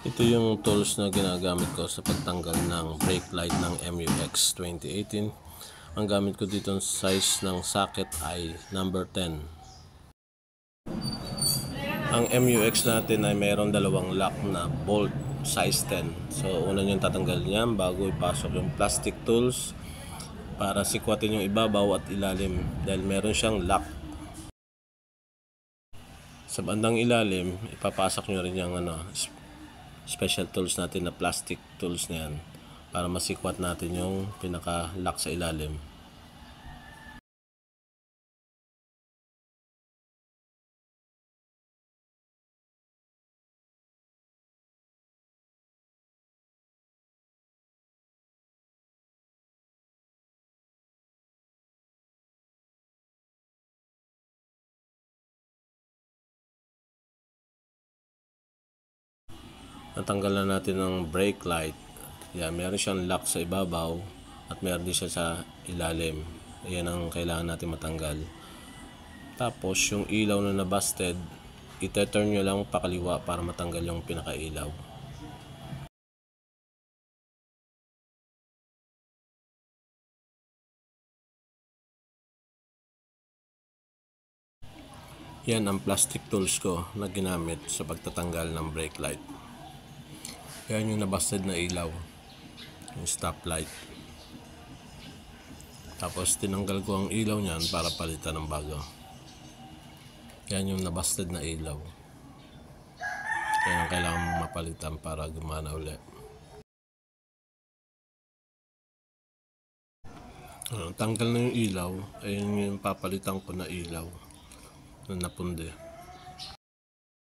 Ito yung tools na ginagamit ko sa pagtanggal ng brake light ng MUX 2018. Ang gamit ko dito size ng socket ay number 10. Ang MUX natin ay mayroon dalawang lock na bolt size 10. So una nyo tatanggalin yan bago ipasok yung plastic tools para sikwatin yung ibabaw at ilalim dahil meron siyang lock. Sa bandang ilalim, ipapasok nyo rin yung special tools natin na plastic tools na yan para masikwat natin yung pinaka-lock sa ilalim. Natanggal na natin ng brake light. Yan, meron siyang lock sa ibabaw at meron din siya sa ilalim. Ayan ang kailangan natin matanggal. Tapos yung ilaw na nabusted, ite-turn nyo lang pakaliwa para matanggal yung pinakailaw. Yan ang plastic tools ko na ginamit sa pagtatanggal ng brake light. Yan yung nabusted na ilaw, yung stoplight. Tapos tinanggal ko ang ilaw niyan para palitan ng bago. Yan yung nabusted na ilaw. Yan ang kailangan mapalitan para gumana ulit. Tanggal na yung ilaw, ayun yung papalitan ko na ilaw na napundi.